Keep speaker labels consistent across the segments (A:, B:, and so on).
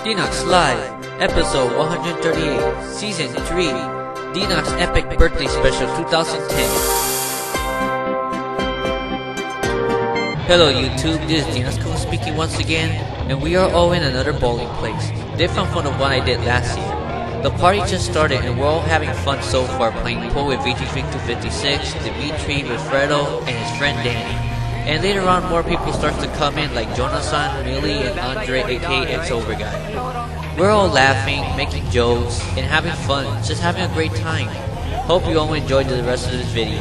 A: Denox'S Live, Episode 138, Season 3, Denox'S Epic Birthday Special 2010. Hello YouTube, this is DenoxSeries speaking once again, and we are all in another bowling place, different from the one I did last year. The party just started and we're all having fun so far, playing pool with VG5256, Dimitri, Wilfredo, and his friend Danny. And later on, more people start to come in like Jonathan, Millie, and Andre aka X-Overguy. We're all laughing, making jokes, and having fun, just having a great time. Hope you all enjoyed the rest of this video.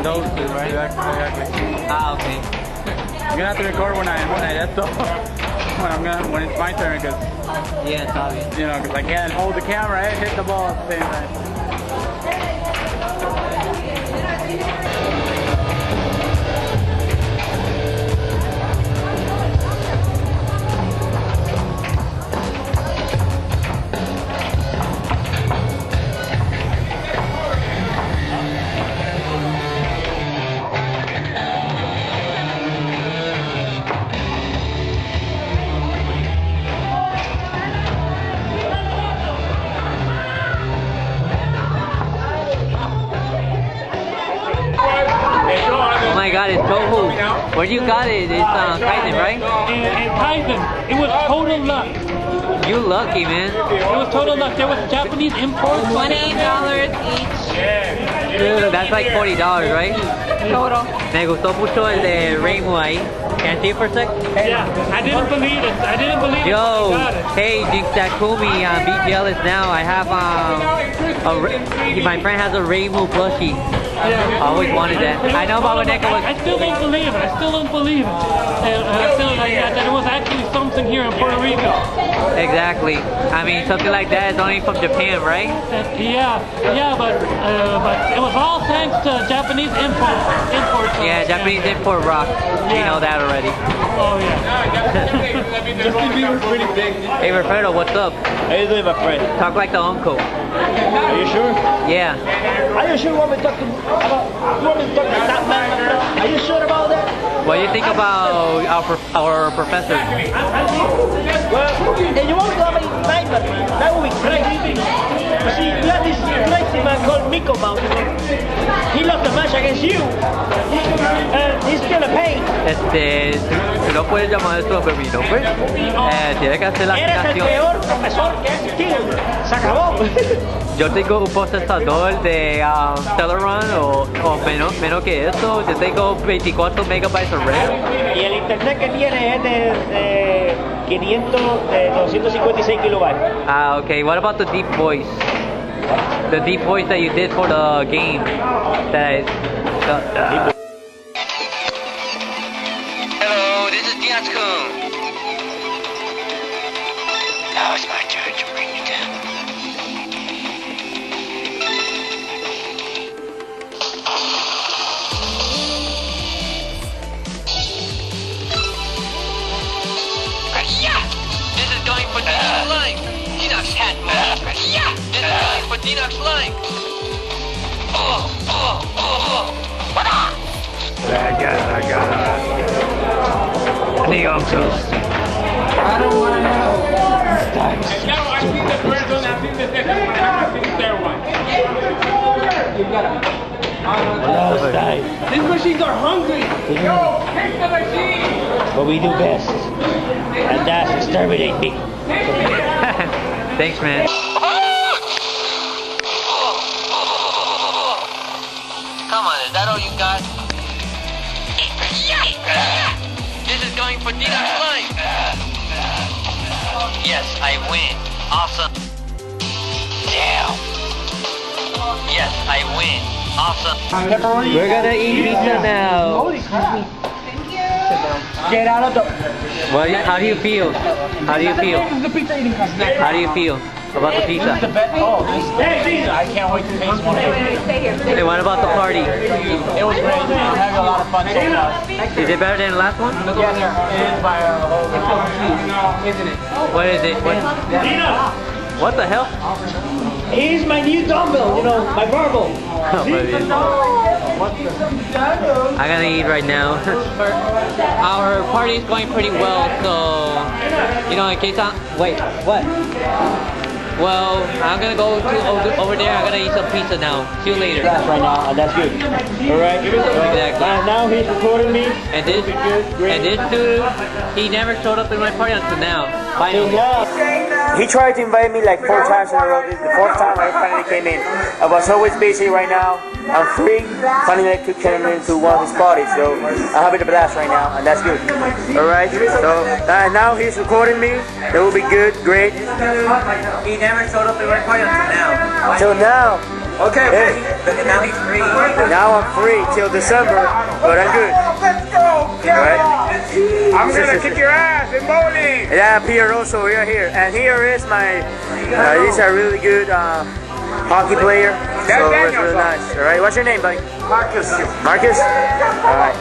B: Those two, right? Exactly.
A: Ah, okay.
B: You're gonna have to record when I that's all. when it's my turn, because
A: Yeah, it's obvious.
B: you know, because I can't hold the camera and hit the ball at the same time.
A: Oh my god, it's Tohu. Where you got it? It's Kaizen, right?
C: In Kaizen. It was total luck.
A: You lucky, man.
C: It was total luck. There was Japanese imports.
D: $28 each.
A: Dude, that's like $40, right?
D: Total.
A: Me gustó mucho el de Rainbow ahí. Can I see it for a sec?
C: Yeah, I didn't believe it. I didn't believe it.
A: Yo,
C: I got it.
A: hey, Jinx Takumi, be jealous now. I have my friend has a Rainbow plushie.
C: Yeah.
A: I always wanted that. I know Baba Neko was.
C: I still don't believe it. I still don't believe it. And I still that it was actually something here in Puerto Rico.
A: Exactly. I mean, something like that is only from Japan, right?
C: Yeah, but it was all thanks to Japanese imports.
A: Yeah, Japanese import rock. You know that already.
C: Oh yeah.
B: Justin Bieber's pretty big.
A: Hey, Wilfredo, what's up?
E: How you doing, my friend?
A: Talk like the uncle.
E: Are you sure?
A: Yeah.
E: Are you sure you want me to talk to that man, my friend? Are you sure about that?
A: What do you think about our professor?
E: Well, if you want to have a neighbor, that would be crazy. You see, you have this crazy man called Miko Mouse. He lost the match against you. And he's gonna pay.
A: Si no puedes llamar esto a mi nombre, tiene que hacer la
E: Eres el
A: asignación.
E: peor profesor que ha existido. Se acabó.
A: Yo tengo un procesador de Celeron o menos que eso. Yo tengo 24 megabytes de RAM.
E: Y el internet que tiene es de 256 kilobytes.
A: Ah, okay. What about the deep voice? The deep voice that you did for the game.
F: Hello, this is Denox'S. Now it's my turn to bring you down. This is going for Denox'S Live. Denox'S hat mode. This is going for Denox'S Live.
A: DenoxSeries.
D: I don't want to know.
B: I've seen the first one, I've seen the second one, I've seen the third one.
E: These machines are hungry.
B: Yo, take the machine!
E: What we do best, and that's exterminate me.
A: Thanks, man.
F: Come on, is that all you got? This is going for Denox'S Live. Yes, I win. Awesome. Damn. Yes, I win. Awesome.
A: We're gonna eat pizza now.
E: Holy crap. Get out of the...
A: How do you feel? How do you feel? How do you feel? about the pizza?
B: I can't wait to taste one.
A: Hey, what about the party?
B: It was great. I'm having a lot of fun so far.
A: Is it better than the last one?
B: Yes, sir. It is by a whole lot. Isn't it?
A: What is it? What the hell?
E: Here's my new dumbbell, you know, my barbell.
A: I gotta eat right now. Our party is going pretty well, so you know, in case wait, what? Well, I'm gonna go to over there. I'm gonna eat some pizza now. See you later.
E: That's right now, and that's good. All right.
A: Exactly.
E: Now he's recording me.
A: And this dude, he never showed up in my party until now. Finally.
E: He tried to invite me like 4 times in a row. This is the 4th time I finally came in. I was always busy. Right now I'm free. Finally I could come into one of his parties, so I'm having a blast right now, and that's good. All right. So now he's recording me. That will be good, great.
A: He never showed up in my party until now.
E: Until now.
A: Okay.
E: Hey.
A: And now he's free.
E: Now I'm free till December, but I'm good.
B: Let's go,
E: Right?
B: I'm gonna kick your ass in bowling.
E: Yeah, Pierre also, we are here. And here is my, he's a really good hockey player. So it's really nice. Alright, what's your name, buddy?
B: Marcus.
E: Marcus? Alright.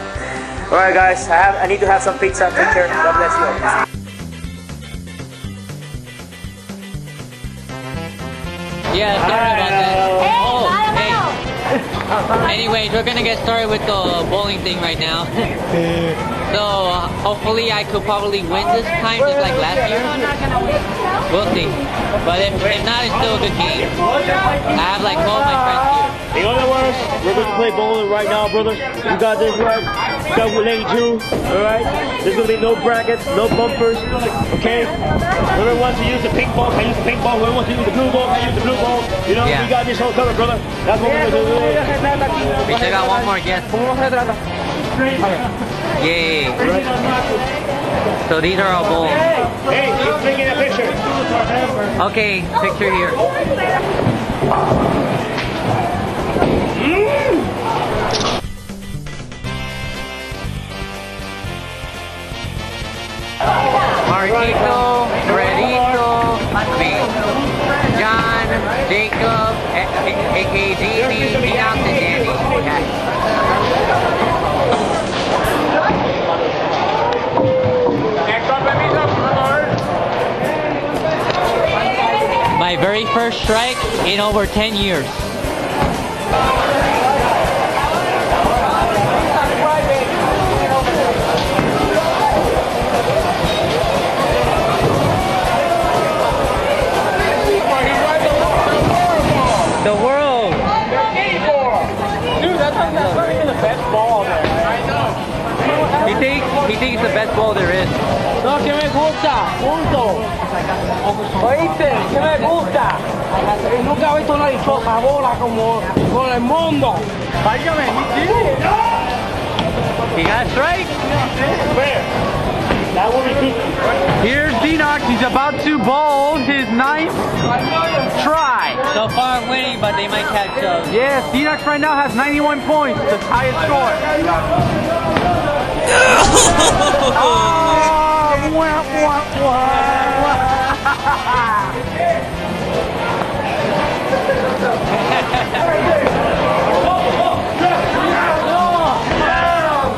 E: Alright guys, I need to have some pizza. Take care. God bless you.
A: Yeah, sorry about that. Oh, hey. Anyways, we're gonna get started with the bowling thing right now. So hopefully I could probably win this time, just like last year. We'll see. But if not, it's still a good game. I have like 12 of my friends here.
E: In other words, we're going to play bowling right now, brother. You got this right. You got lane 2, alright? There's going to be no brackets, no bumpers, okay? Whoever wants to use the pink ball can use the pink ball. Whoever wants to use the blue ball can use the blue ball. You know, we got this whole cover, brother. That's what we're going to do.
A: We still got one more guest. Yay. So these are all bowls.
E: Hey, keep taking a picture.
A: Okay, picture here. Marquito, Redito, John, Jacob, aka Jamie, Denox, and Danny. My very first strike in over 10 years. The world.
E: Dude, that's not even the best ball there. I know.
A: He thinks it's the best ball there is.
E: No, que me gusta, punto. Oíste, que me gusta. Nunca he visto una dichosa bola como con el mundo. Váyame, he did.
A: He got a strike.
E: That will be 50.
B: Here's Denox. He's about to bowl his 9th try.
A: So far I'm winning, but they might catch up.
B: Yes, Denox right now has 91 points, the highest score.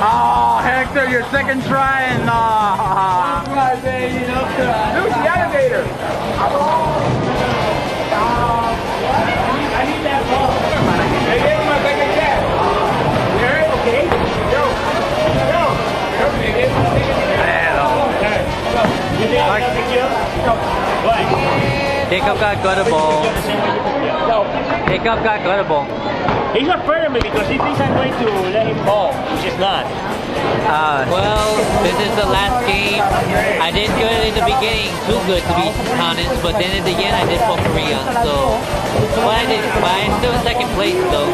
B: Oh, Hector, your second try and Who's the alligator? I need that ball. Hey, give him a second chance. Okay? Yo.
A: Jacob got guttable. Jacob got guttable.
E: He's afraid of me because he thinks I'm going to let him ball, which is not.
A: Well, this is the last game. I did good in the beginning, too good to be honest, but then at the end I did for Korea. So, but I'm still in second place though.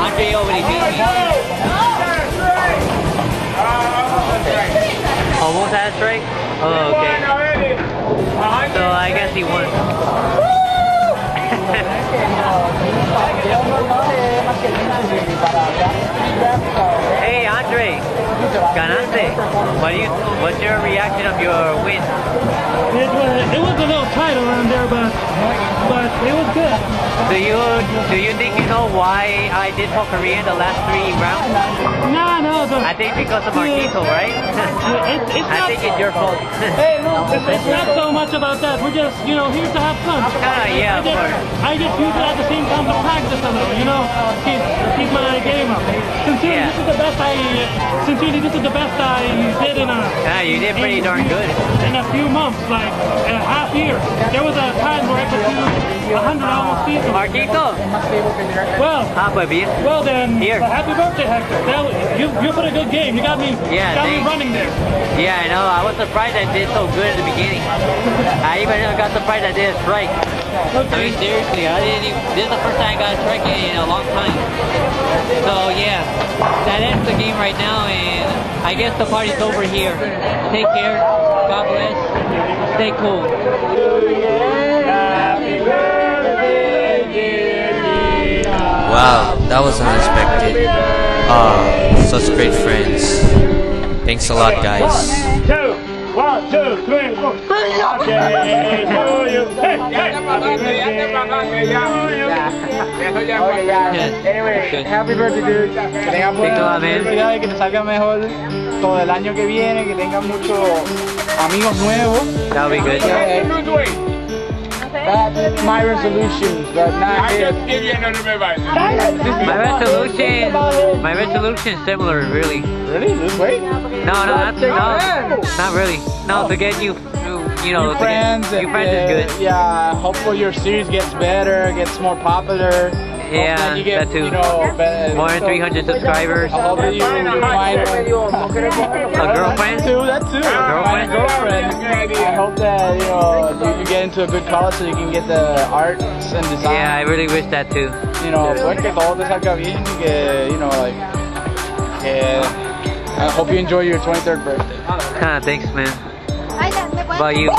A: Andre already beat me. Almost had a strike? Oh, okay. So I guess he won. Hey, Andre. Ganaste. What's your reaction of your win?
C: It was a little tight around there, but it was good.
A: Do you think you know why I did for Korea the last 3 rounds?
C: No.
A: I think because of Marquito, right?
C: It's
A: I
C: not,
A: think it's your fault.
C: it's not so much about that. We're just, here to have fun.
A: Yeah, of course.
C: I just use it at the same time to practice a little, keep my game up. Sincerely, this is the best I did in
A: you did pretty darn good.
C: In a few months, like a half year. There was a time where I could do 100 almost seasons.
A: Marquito.
C: Well then,
A: Here.
C: Happy birthday, Hector. You put a good game. You got me running there.
A: Yeah, I know. I was surprised I did so good at the beginning. I even got surprised I did a strike.
C: Okay.
A: I mean, seriously, this is the first time I got a strike in a long time. So yeah, that ends the game right now, and I guess the party's over here. Take care. God bless. Stay cool. Wow, that was unexpected. Such great friends. Thanks a lot, guys.
E: 1, 2, 3, 4. Okay, to you.
A: Anyway,
B: Happy birthday, dude. Que tengan buenas felicidades, que te salga mejor todo el año que viene, que tengan muchos amigos nuevos.
A: That'll be good.
B: That's my resolution, but not his.
A: My resolution is similar, really.
B: Really? Lose weight?
A: No, not really. No, to get you
B: New friends
A: is good.
B: Yeah, hopefully your series gets better, gets more popular.
A: Yeah,
B: You get,
A: that too.
B: Better,
A: More than 300 subscribers.
B: I hope that you find
A: A girlfriend?
B: That too.
A: Girlfriend?
B: I hope that you get into a good college so you can get the arts and design.
A: Yeah, I really wish that too.
B: Pues que todo te salga bien, que I hope you enjoy your 23rd birthday.
A: Thanks, man. How about you?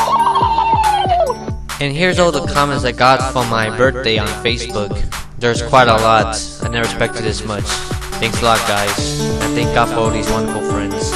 A: And here's all the comments I got from my birthday on Facebook. There's quite a lot. I never expected this much. Thanks a lot, guys. And thank God for all these wonderful friends.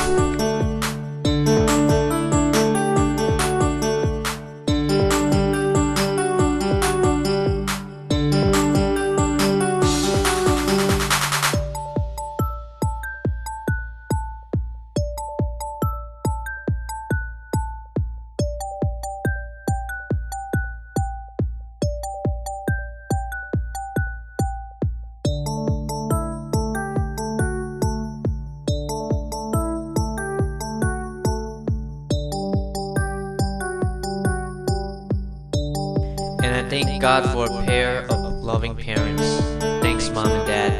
A: And I thank God for a pair of loving parents. Thanks, Mom and Dad.